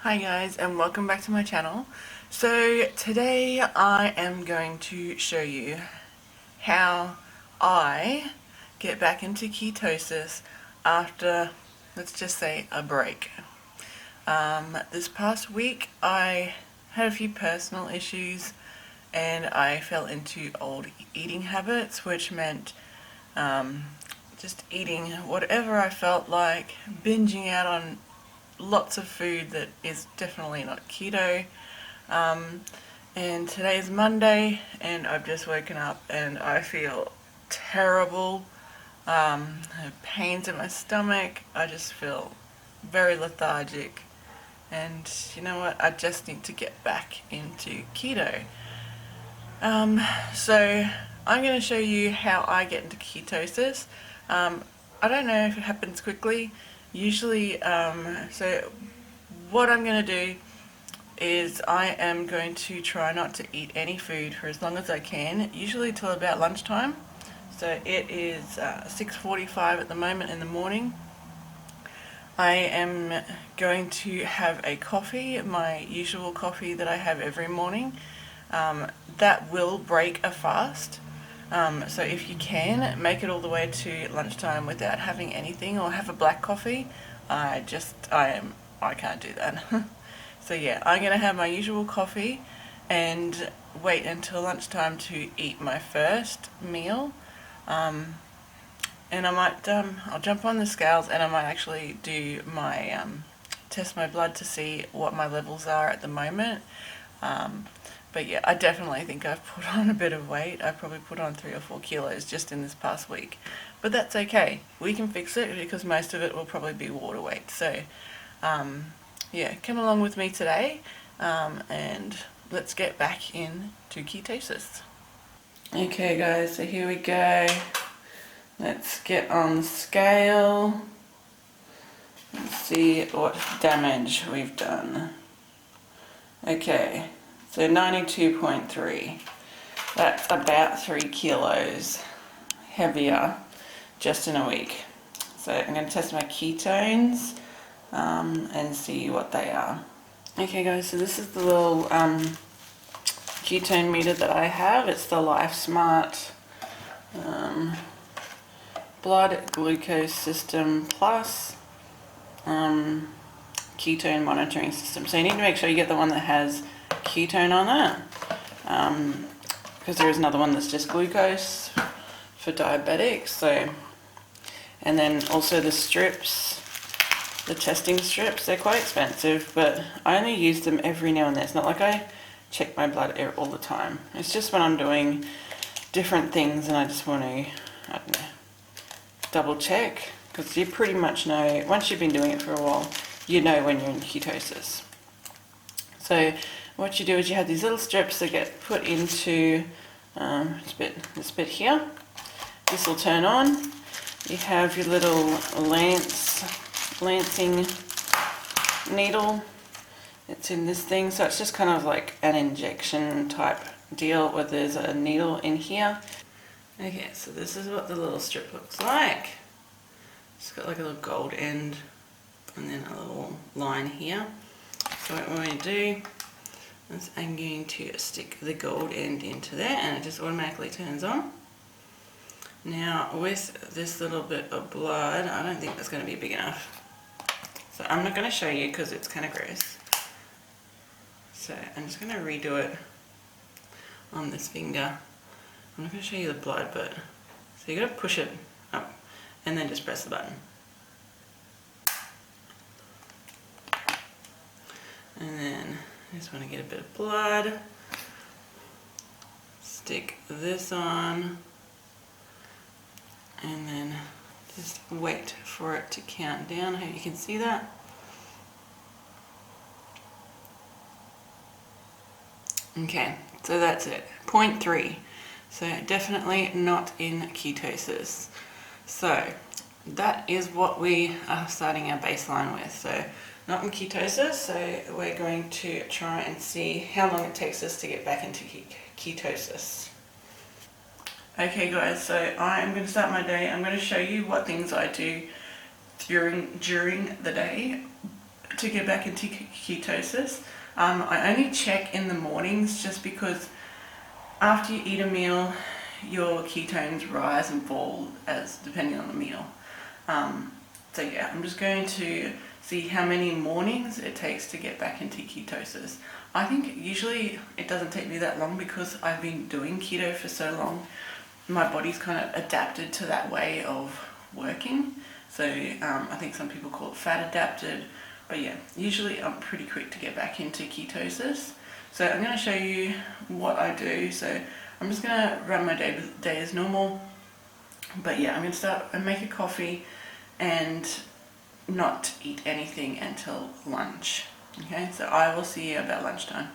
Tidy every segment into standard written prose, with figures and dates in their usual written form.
Hi guys, and welcome back to my channel. So today I am going to show you how I get back into ketosis after, let's just say, a break. This past week I had a few personal issues and I fell into old eating habits, which meant just eating whatever I felt like, binging out on lots of food that is definitely not keto. And today is Monday and I've just woken up and I feel terrible. I have pains in my stomach. I just feel very lethargic. And you know what? I just need to get back into keto. So I'm going to show you how I get into ketosis. I don't know if it happens quickly. Usually, so what I'm going to do is I am going to try not to eat any food for as long as I can, usually till about lunchtime. So it is 6:45 at the moment in the morning. I am going to have a coffee, my usual coffee that I have every morning. That will break a fast. So if you can, make it all the way to lunchtime without having anything, or have a black coffee. I can't do that. So yeah, I'm going to have my usual coffee and wait until lunchtime to eat my first meal. And I might, I'll jump on the scales and I might actually do my, test my blood to see what my levels are at the moment. But yeah, I definitely think I've put on a bit of weight. I probably put on 3 or 4 kilos just in this past week. But that's okay. We can fix it because most of it will probably be water weight. So, yeah, come along with me today and let's get back into ketosis. Okay guys, so here we go. Let's get on the scale and see what damage we've done. Okay, so 92.3. That's about 3 kilos heavier just in a week. So I'm going to test my ketones and see what they are. Okay guys, so this is the little ketone meter that I have. It's the LifeSmart blood glucose system plus ketone monitoring system. So you need to make sure you get the one that has ketone on it, because there is another one that's just glucose for diabetics. So, and then also the strips, the testing strips, they're quite expensive, but I only use them every now and then. It's not like I check my blood all the time. It's just when I'm doing different things and I just want to, I don't know, double check, because you pretty much know, once you've been doing it for a while, you know when you're in ketosis. So what you do is you have these little strips that get put into this bit here. This will turn on. You have your little lancing needle. It's in this thing, so it's just kind of like an injection type deal where there's a needle in here. Okay, so this is what the little strip looks like. It's got like a little gold end and then a little line here. So what we're going to do is I'm going to stick the gold end into there and it just automatically turns on. Now with this little bit of blood, I don't think that's going to be big enough. So I'm not going to show you because it's kind of gross. So I'm just going to redo it on this finger. I'm not going to show you the blood, but so you got to push it up and then just press the button. And then I just want to get a bit of blood. Stick this on. And then just wait for it to count down. I hope you can see that. Okay, so that's it. 0.3. So definitely not in ketosis. So that is what we are starting our baseline with. So not in ketosis, so we're going to try and see how long it takes us to get back into ketosis. Okay guys, so I am going to start my day. I'm going to show you what things I do during the day to get back into ketosis. I only check in the mornings just because after you eat a meal, your ketones rise and fall as depending on the meal. So yeah, I'm just going to see how many mornings it takes to get back into ketosis. I think usually it doesn't take me that long because I've been doing keto for so long. My body's kind of adapted to that way of working. So I think some people call it fat adapted. But yeah, usually I'm pretty quick to get back into ketosis. So I'm going to show you what I do. So I'm just going to run my day as normal. But yeah, I'm going to start and make a coffee and not eat anything until lunch. Okay, so I will see you about lunchtime.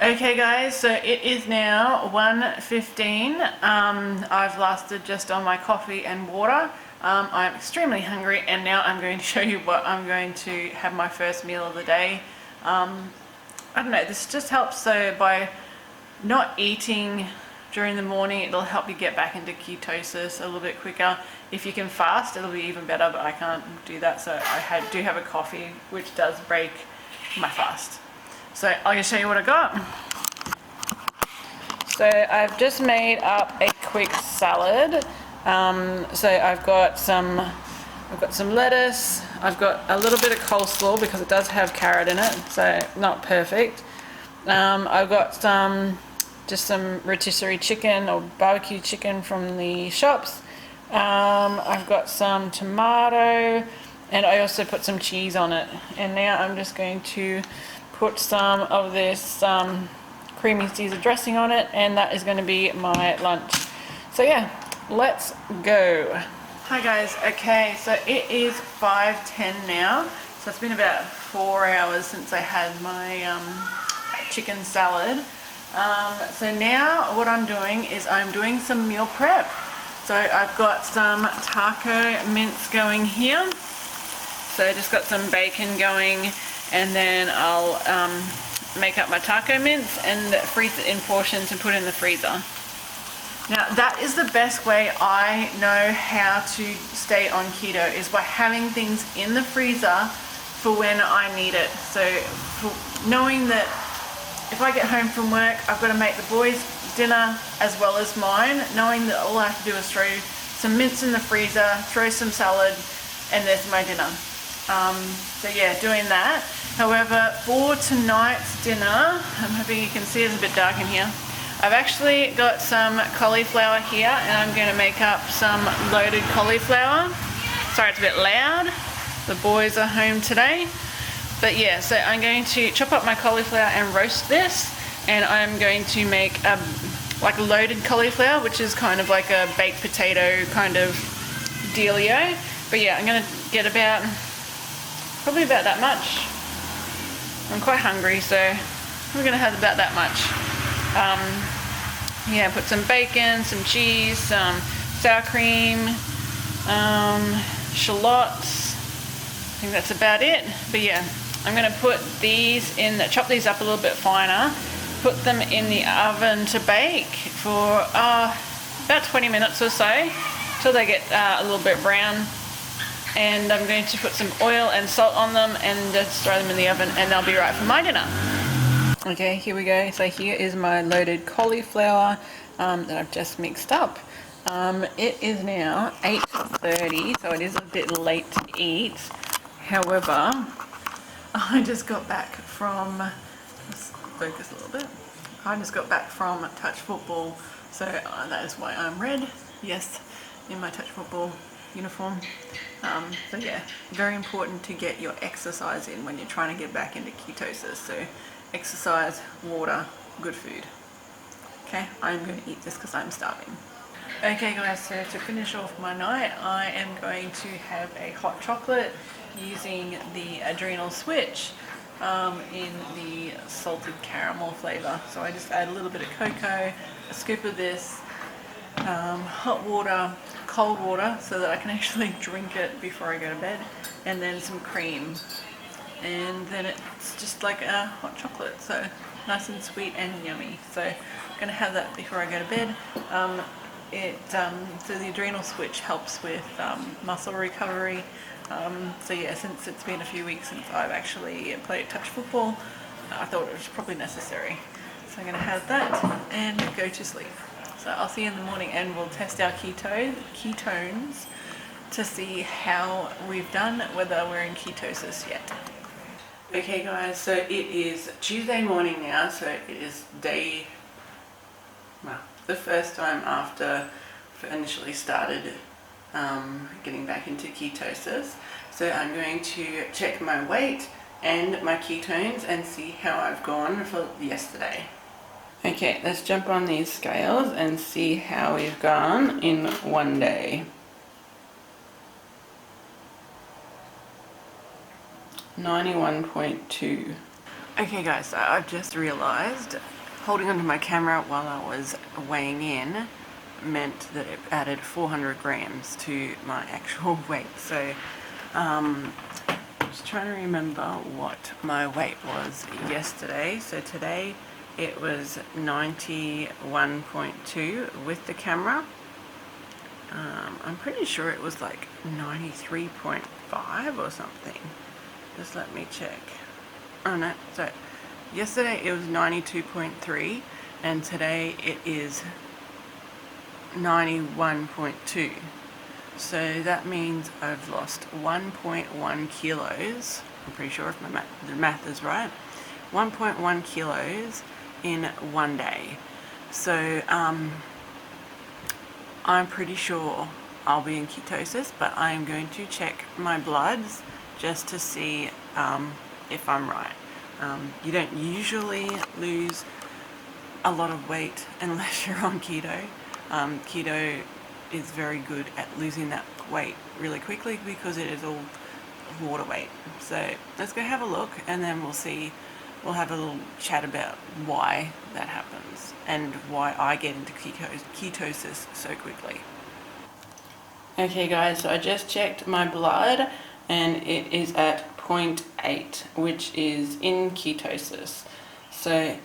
Okay guys, so it is now 1:15. I've lasted just on my coffee and water. I'm extremely hungry, and now I'm going to show you what I'm going to have my first meal of the day. I don't know, this just helps. So by not eating during the morning, it'll help you get back into ketosis a little bit quicker. If you can fast, it'll be even better, but I can't do that, so I do have a coffee, which does break my fast. So I'll just show you what I got. So I've just made up a quick salad. So I've got some lettuce. I've got a little bit of coleslaw because it does have carrot in it, so not perfect. I've got just some rotisserie chicken or barbecue chicken from the shops. I've got some tomato, and I also put some cheese on it. And now I'm just going to put some of this creamy Caesar dressing on it, and that is going to be my lunch. So yeah, let's go. Hi guys. Okay, so it is 5:10 now, so it's been about 4 hours since I had my chicken salad. So now what I'm doing is I'm doing some meal prep. So I've got some taco mince going here. So I just got some bacon going, and then I'll make up my taco mince and freeze it in portions and put it in the freezer. Now that is the best way I know how to stay on keto, is by having things in the freezer for when I need it. So knowing that if I get home from work, I've got to make the boys dinner as well as mine, knowing that all I have to do is throw some mince in the freezer, throw some salad, and there's my dinner. So yeah, doing that. However, for tonight's dinner, I'm hoping you can see it's a bit dark in here. I've actually got some cauliflower here, and I'm going to make up some loaded cauliflower. Sorry, it's a bit loud. The boys are home today. But yeah, so I'm going to chop up my cauliflower and roast this, and I'm going to make like a loaded cauliflower, which is kind of like a baked potato kind of dealio. But yeah, I'm going to get probably about that much. I'm quite hungry, so we're going to have about that much. Yeah, put some bacon, some cheese, some sour cream, shallots. I think that's about it. But yeah, I'm going to put these chop these up a little bit finer, put them in the oven to bake for about 20 minutes or so, till they get a little bit brown. And I'm going to put some oil and salt on them and just throw them in the oven, and they'll be right for my dinner. Okay, here we go. So here is my loaded cauliflower that I've just mixed up. It is now 8:30, so it is a bit late to eat. However, I just got back from, let's focus a little bit. I just got back from touch football, so that is why I'm red. Yes, in my touch football uniform. So yeah, very important to get your exercise in when you're trying to get back into ketosis. So exercise, water, good food. Okay, I'm going to eat this because I'm starving. Okay guys, so to finish off my night, I am going to have a hot chocolate using the Adrenal Switch in the salted caramel flavor. So I just add a little bit of cocoa, a scoop of this, hot water, cold water, so that I can actually drink it before I go to bed, and then some cream, and then it's just like a hot chocolate, so nice and sweet and yummy. So I'm going to have that before I go to bed. So the Adrenal Switch helps with muscle recovery, So yeah, since it's been a few weeks since I've actually played touch football, I thought it was probably necessary. So I'm going to have that and go to sleep. So I'll see you in the morning and we'll test our ketones to see how we've done, whether we're in ketosis yet. Okay guys, so it is Tuesday morning now, so it is the first time after I initially started getting back into ketosis. So I'm going to check my weight and my ketones and see how I've gone for yesterday. Okay, let's jump on these scales and see how we've gone in one day. 91.2. Okay guys, so I've just realised holding onto my camera while I was weighing in meant that it added 400 grams to my actual weight. So I'm just trying to remember what my weight was yesterday. So today it was 91.2 with the camera. I'm pretty sure it was like 93.5 or something. Just let me check. Oh no, so yesterday it was 92.3 and today it is 91.2. So that means I've lost 1.1 kilos. I'm pretty sure if the math is right. 1.1 kilos in one day. So I'm pretty sure I'll be in ketosis, but I'm going to check my bloods just to see if I'm right. You don't usually lose a lot of weight unless you're on keto. Keto is very good at losing that weight really quickly because it is all water weight. So let's go have a look and then we'll have a little chat about why that happens and why I get into ketosis so quickly. Okay guys, so I just checked my blood and it is at 0.8, which is in ketosis. So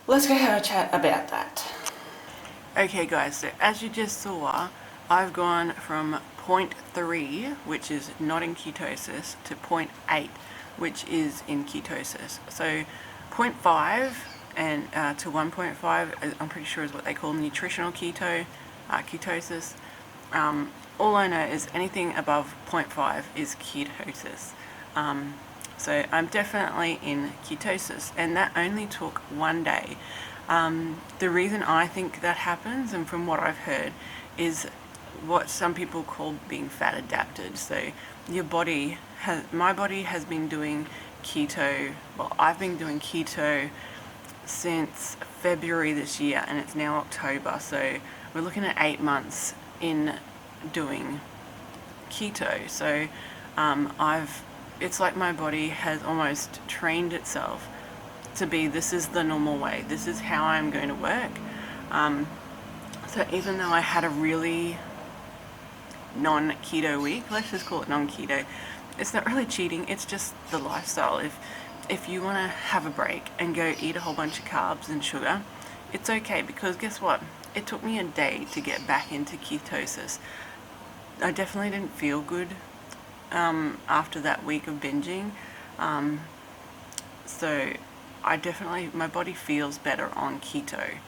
let's go have a chat about that. Okay guys, so as you just saw, I've gone from 0.3, which is not in ketosis, to 0.8, which is in ketosis. So 0.5 and to 1.5, I'm pretty sure is what they call nutritional ketosis. All I know is anything above 0.5 is ketosis. So I'm definitely in ketosis, and that only took one day. The reason I think that happens, and from what I've heard, is what some people call being fat adapted. So my body has been doing keto, well, I've been doing keto since February this year, and it's now October, so we're looking at 8 months in doing keto. So it's like my body has almost trained itself to be, this is the normal way, this is how I'm going to work. So even though I had a really non-keto week, let's just call it non-keto, it's not really cheating, it's just the lifestyle. If you want to have a break and go eat a whole bunch of carbs and sugar, it's okay, because guess what? It took me a day to get back into ketosis. I definitely didn't feel good after that week of binging. So my body feels better on keto.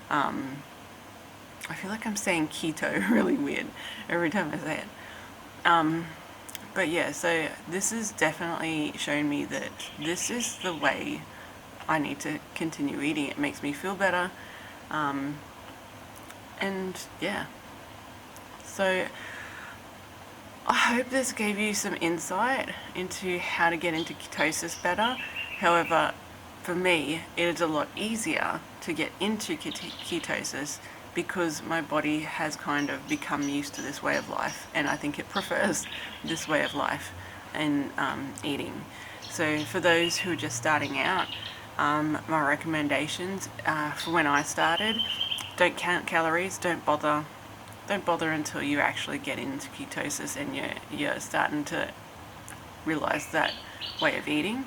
I feel like I'm saying keto really weird every time I say it. But yeah, so this has definitely shown me that this is the way I need to continue eating. It makes me feel better. And yeah, so I hope this gave you some insight into how to get into ketosis better. However, for me, it is a lot easier to get into ketosis because my body has kind of become used to this way of life, and I think it prefers this way of life and eating. So for those who are just starting out, my recommendations for when I started: don't count calories, don't bother until you actually get into ketosis and you're starting to realize that way of eating.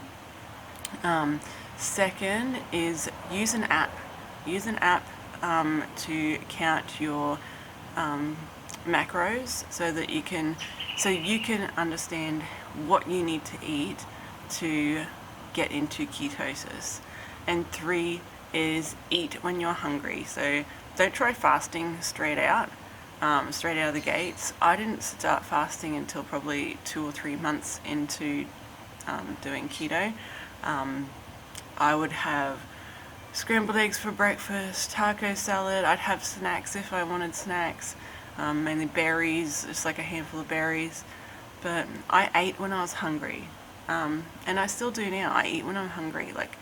Second is use an app. Use an app to count your macros so that you can so you can understand what you need to eat to get into ketosis. And 3 is eat when you're hungry. So don't try fasting straight out of the gates. I didn't start fasting until probably 2 or 3 months into doing keto. I would have scrambled eggs for breakfast, taco salad. I'd have snacks if I wanted snacks, mainly berries, just like a handful of berries. But I ate when I was hungry, and I still do now. I eat when I'm hungry. Like,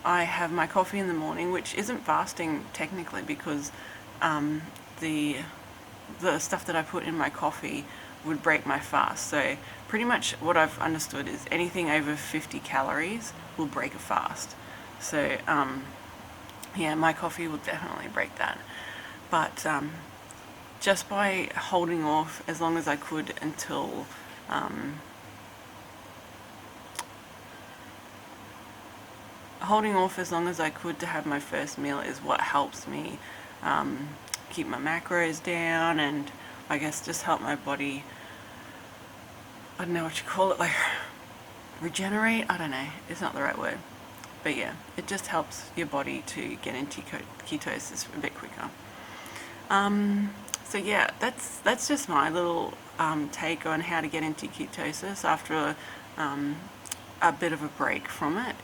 I have my coffee in the morning, which isn't fasting technically, because the stuff that I put in my coffee would break my fast. So pretty much what I've understood is anything over 50 calories will break a fast. So yeah, my coffee will definitely break that. But just by holding off as long as I could until to have my first meal is what helps me keep my macros down, and I guess just help my body, I don't know what you call it, like regenerate? I don't know, it's not the right word. But yeah, it just helps your body to get into ketosis a bit quicker. So yeah, that's just my little take on how to get into ketosis after a bit of a break from it.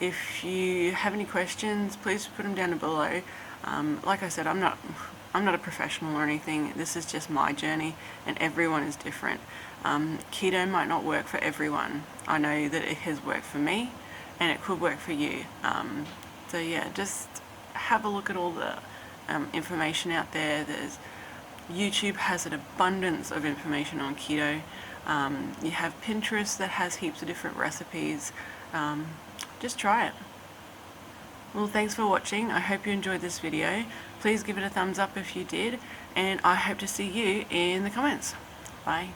If you have any questions, please put them down below. Like I said, I'm not a professional or anything. This is just my journey, and everyone is different. Keto might not work for everyone. I know that it has worked for me, and it could work for you. So yeah, just have a look at all the information out there. YouTube has an abundance of information on keto. You have Pinterest that has heaps of different recipes. Just try it. Well, thanks for watching. I hope you enjoyed this video. Please give it a thumbs up if you did, and I hope to see you in the comments. Bye.